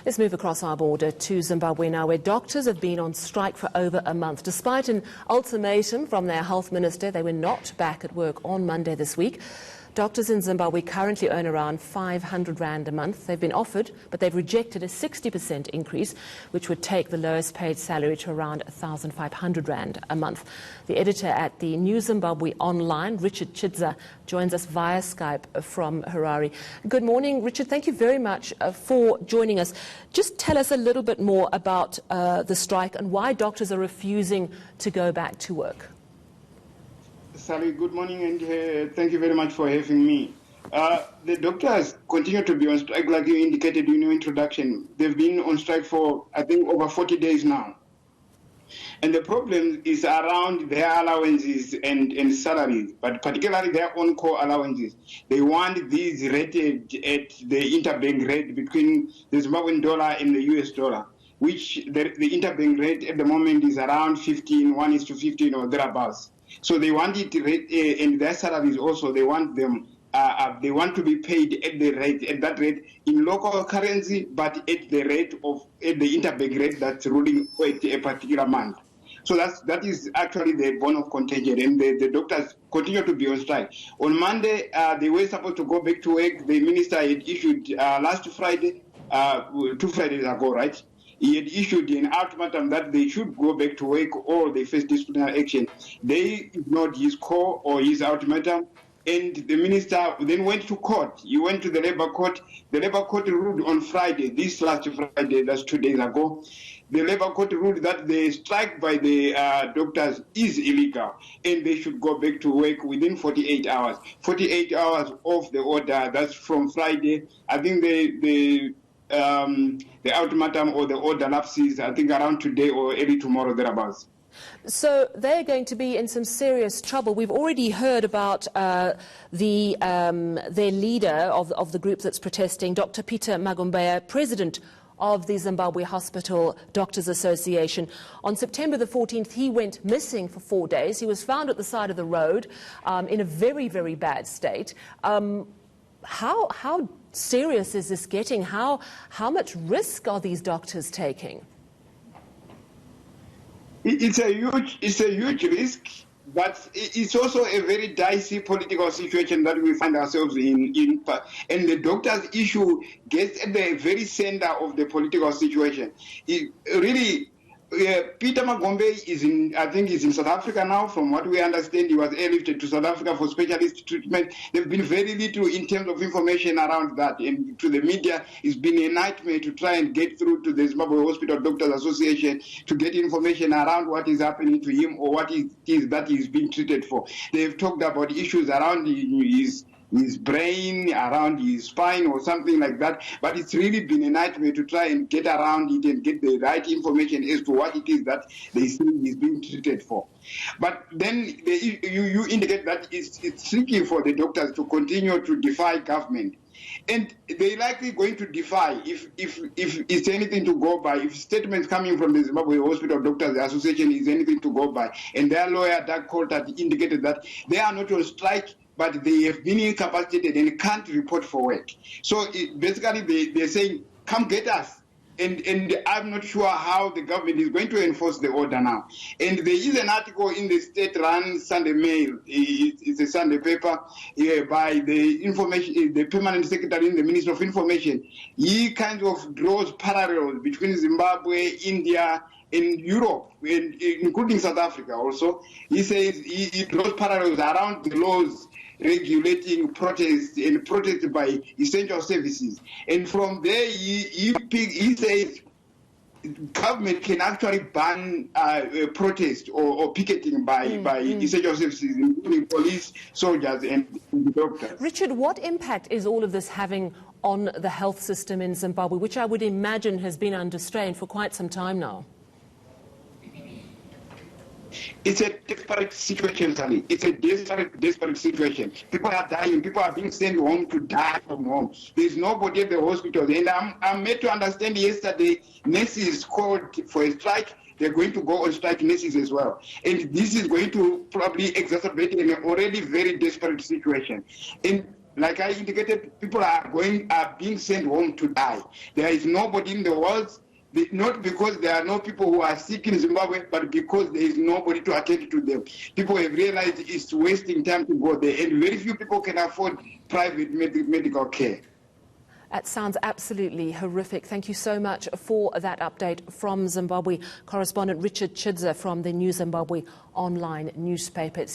Let's move across our border to Zimbabwe now, where doctors have been on strike for over a month. Despite an ultimatum from their health minister, they were not back at work on Monday this week. Doctors in Zimbabwe currently earn around 500 rand a month. They've been offered, but they've rejected a 60% increase, which would take the lowest paid salary to around 1,500 rand a month. The editor at the New Zimbabwe Online, Richard Chidza, joins us via Skype from Harare. Good morning, Richard. Thank you very much for joining us. Just tell us a little bit more about the strike and why doctors are refusing to go back to work. Sally, good morning, and thank you very much for having me. The doctors continue to be on strike, like you indicated in your introduction. They've been on strike for, I think, over 40 days now. And the problem is around their allowances and salaries, but particularly their on-call allowances. They want these rated at the interbank rate between the Zimbabwean dollar and the US dollar, which the interbank rate at the moment is around 1:15 or thereabouts. So they want it, and their salaries also, they want them, they want to be paid at that rate in local currency, but at the interbank rate that's ruling at a particular month. So that is actually the bone of contention, and the doctors continue to be on strike. On Monday, they were supposed to go back to work. The minister had issued last Friday, 2 Fridays ago, right? He had issued an ultimatum that they should go back to work or they face disciplinary action. They ignored his call or his ultimatum, and the minister then went to court. He went to the Labour Court. The Labour Court ruled on Friday, this last Friday, that's 2 days ago. The Labour Court ruled that the strike by the doctors is illegal and they should go back to work within 48 hours. 48 hours of the order, that's from Friday. I think the ultimatum or the order lapses, I think, around today or early tomorrow, thereabouts. So they're going to be in some serious trouble. We've already heard about their leader of the group that's protesting, Dr. Peter Magumbeya, president of the Zimbabwe Hospital Doctors Association. On September the 14th, he went missing for 4 days. He was found at the side of the road in a very, very bad state. How serious is this getting? How much risk are these doctors taking? It's a huge risk, but it's also a very dicey political situation that we find ourselves in. And the doctors' issue gets at the very center of the political situation. Peter Magumbeya is in South Africa now. From what we understand, he was airlifted to South Africa for specialist treatment. There's been very little in terms of information around that, and to the media, it's been a nightmare to try and get through to the Zimbabwe Hospital Doctors Association to get information around what is happening to him or what it is that he's being treated for. They've talked about issues around his brain, around his spine or something like that, but it's really been a nightmare to try and get around it and get the right information as to what it is that they say he's being treated for. But then you indicate that it's tricky for the doctors to continue to defy government. And they're likely going to defy if it's anything to go by, if statements coming from the Zimbabwe Hospital Doctors Association is anything to go by. And their lawyer, Doug Coulter, indicated that they are not on strike, but they have been incapacitated and can't report for work. So basically they're saying, come get us. And I'm not sure how the government is going to enforce the order now. And there is an article in the state-run Sunday Mail, it's a Sunday paper, by the permanent secretary in the Ministry of Information. He kind of draws parallels between Zimbabwe, India, in Europe, including South Africa also. He says he draws parallels around the laws regulating protests and protest by essential services. And from there, he says government can actually ban protest or picketing by essential services, including police, soldiers, and doctors. Richard, what impact is all of this having on the health system in Zimbabwe, which I would imagine has been under strain for quite some time now? It's a desperate situation, Sally. It's a desperate situation. People are dying. People are being sent home to die from home. There's nobody at the hospitals. And I'm made to understand yesterday, nurses called for a strike. They're going to go on strike, nurses as well. And this is going to probably exacerbate an already very desperate situation. And Like I indicated, people are being sent home to die. There is nobody in the world, not because there are no people who are sick in Zimbabwe, but because there is nobody to attend to them. People have realized it's wasting time to go there, and very few people can afford private medical care. That sounds absolutely horrific. Thank you so much for that update from Zimbabwe. Correspondent Richard Chidza from the New Zimbabwe online newspaper.